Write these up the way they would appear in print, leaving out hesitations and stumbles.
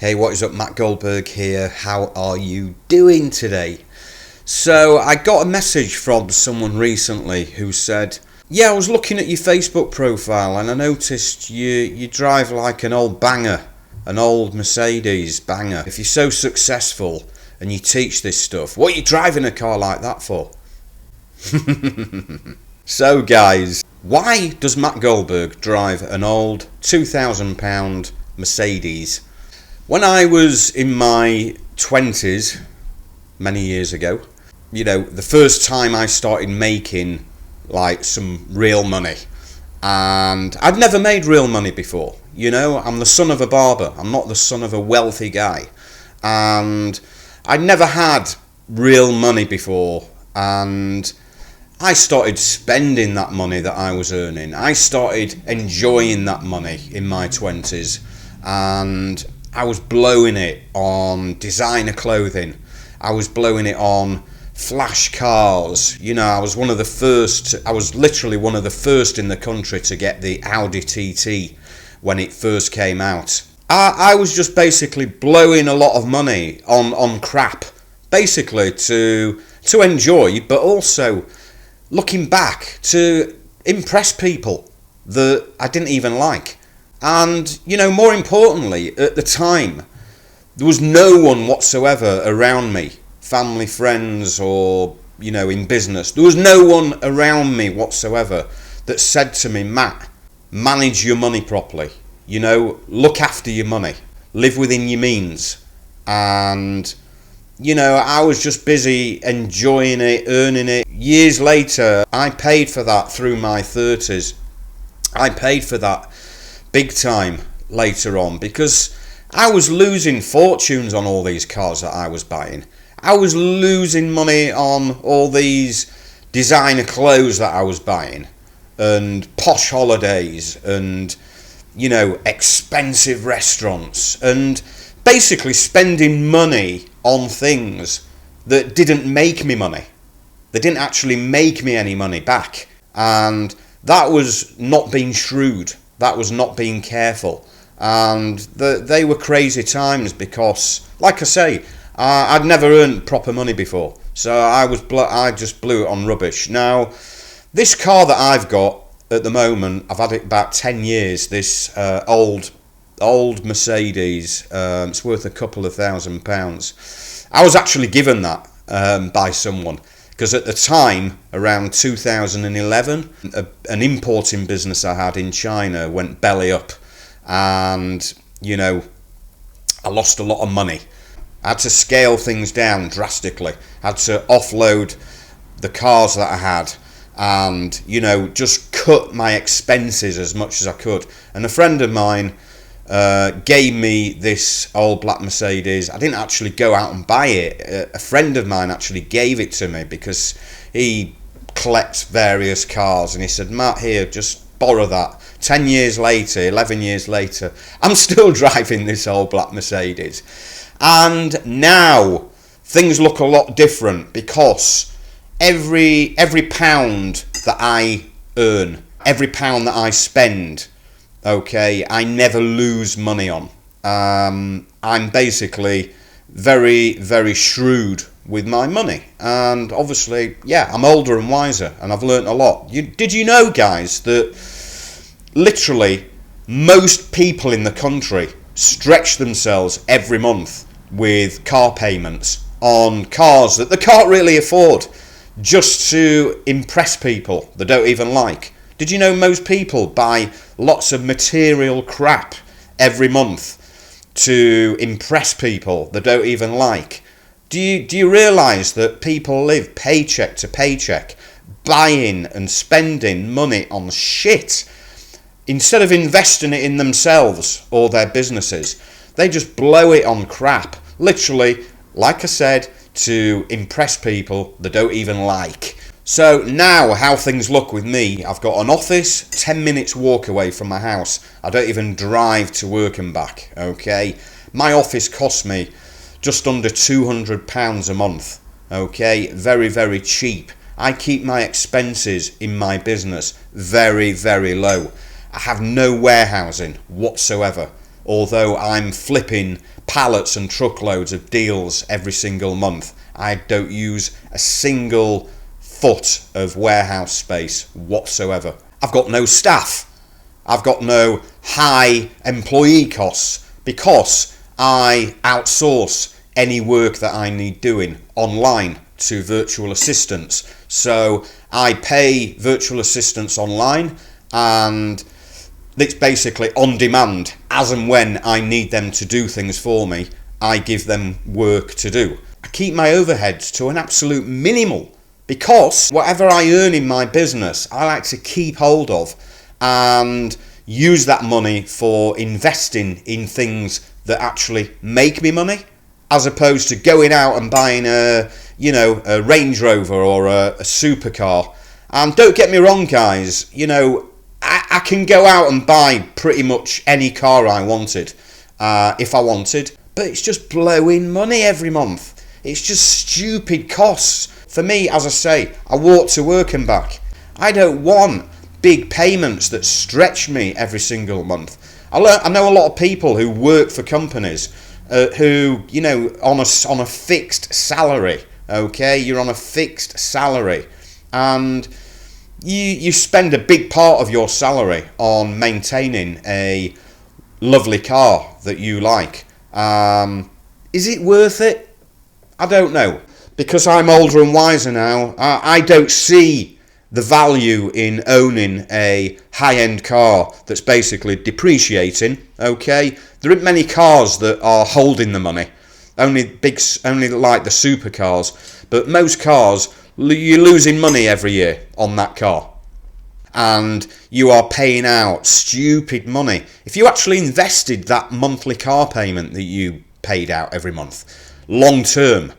Hey, what is up? Matt Goldberg here. How are you doing today? So I got a message from someone recently who said, yeah, I was looking at your Facebook profile and I noticed you drive like an old banger, an old Mercedes banger. If you're so successful and you teach this stuff, what are you driving a car like that for? So guys, why does Matt Goldberg drive an old £2,000 Mercedes? When I was in my 20s, many years ago, the first time I started making like some real money, and I'd never made real money before. I'm the son of a barber. I'm not the son of a wealthy guy, and I'd never had real money before, and I started spending that money that I was earning. I started enjoying that money in my 20s, and I was blowing it on designer clothing. I was blowing it on flash cars. I was literally one of the first in the country to get the Audi TT when it first came out. I was just basically blowing a lot of money on crap, basically to enjoy, but also looking back to impress people that I didn't even like. And, more importantly, at the time, there was no one whatsoever around me, family, friends, or, in business. There was no one around me whatsoever that said to me, Matt, manage your money properly. Look after your money. Live within your means. And, I was just busy enjoying it, earning it. Years later, I paid for that through my 30s. I paid for that big time later on, because I was losing fortunes on all these cars that I was buying. I was losing money on all these designer clothes that I was buying, and posh holidays, and expensive restaurants, and basically spending money on things that didn't make me money. They didn't actually make me any money back, and that was not being shrewd. That was not being careful, and they were crazy times because, like I say, I'd never earned proper money before, so I just blew it on rubbish. Now, this car that I've got at the moment, I've had it about 10 years. This old Mercedes, it's worth a couple of £1,000s. I was actually given that by someone. Because at the time, around 2011, an importing business I had in China went belly up, and, I lost a lot of money. I had to scale things down drastically. I had to offload the cars that I had and, just cut my expenses as much as I could. And a friend of mine gave me this old black Mercedes. I didn't actually go out and buy it. A friend of mine actually gave it to me because he collects various cars, and he said, Matt, here, just borrow that. 10 years later, 11 years later, I'm still driving this old black Mercedes. And now things look a lot different, because every pound that I earn, every pound that I spend, okay, I never lose money on. I'm basically very, very shrewd with my money. And obviously, yeah, I'm older and wiser, and I've learnt a lot. Did you know, guys, that literally most people in the country stretch themselves every month with car payments on cars that they can't really afford, just to impress people they don't even like? Did you know most people buy lots of material crap every month to impress people they don't even like? Do you realise that people live paycheck to paycheck, buying and spending money on shit? Instead of investing it in themselves or their businesses, they just blow it on crap. Literally, like I said, to impress people they don't even like. So now how things look with me: I've got an office 10 minutes walk away from my house. I don't even drive to work and back, okay? My office costs me just under £200 a month, okay? Very, very cheap. I keep my expenses in my business very, very low. I have no warehousing whatsoever. although I'm flipping pallets and truckloads of deals every single month, I don't use a single foot of warehouse space whatsoever. I've got no staff. I've got no high employee costs because I outsource any work that I need doing online to virtual assistants. So I pay virtual assistants online, and it's basically on demand. As and when I need them to do things for me, I give them work to do. I keep my overheads to an absolute minimal because whatever I earn in my business, I like to keep hold of and use that money for investing in things that actually make me money, as opposed to going out and buying a Range Rover or a supercar. And don't get me wrong, guys, I can go out and buy pretty much any car I wanted if I wanted, but it's just blowing money every month. It's just stupid costs. For me, as I say, I walk to work and back. I don't want big payments that stretch me every single month. I know a lot of people who work for companies who, on a fixed salary. Okay, you're on a fixed salary, and you spend a big part of your salary on maintaining a lovely car that you like. Is it worth it? I don't know, because I'm older and wiser now. I don't see the value in owning a high-end car that's basically depreciating. Okay, there aren't many cars that are holding the money. Only like the supercars, but most cars, you're losing money every year on that car, and you are paying out stupid money. If you actually invested that monthly car payment that you paid out every month long term,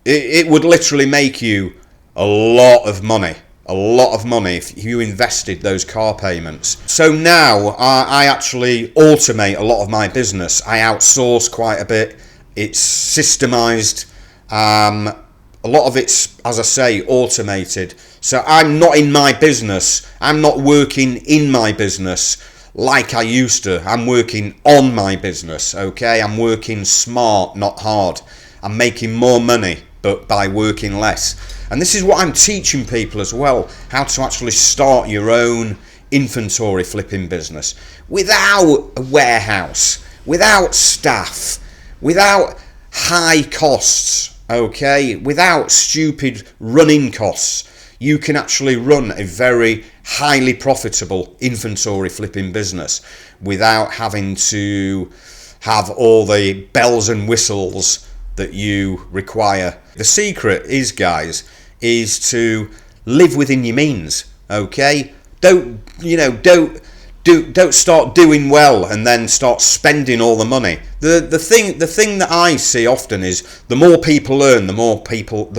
it would literally make you a lot of money if you invested those car payments. So now I actually automate a lot of my business. I outsource quite a bit. It's systemized. A lot of it's, as I say, automated. So I'm not in my business. I'm not working in my business like I used to. I'm working on my business, okay? I'm working smart, not hard. I'm making more money, but by working less. And this is what I'm teaching people as well, how to actually start your own inventory flipping business without a warehouse, without staff, without high costs, okay, without stupid running costs. You can actually run a very highly profitable inventory flipping business without having to have all the bells and whistles that you require. The secret is, guys, is to live within your means, okay? Don't start doing well and then start spending all the money. The thing that I see often is the more people earn, the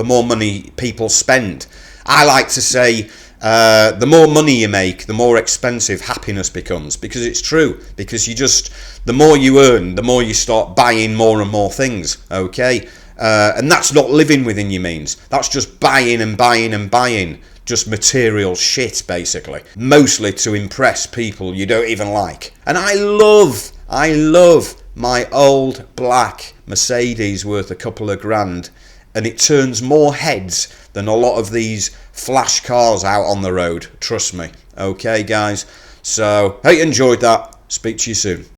more money people spend. I like to say the more money you make, the more expensive happiness becomes, because it's true. Because the more you earn, the more you start buying more and more things, okay? And that's not living within your means. That's just buying and buying and buying. Just material shit, basically. Mostly to impress people you don't even like. And I love my old black Mercedes worth a couple of grand. And it turns more heads than a lot of these flash cars out on the road. Trust me. Okay, guys? So, hope you enjoyed that. Speak to you soon.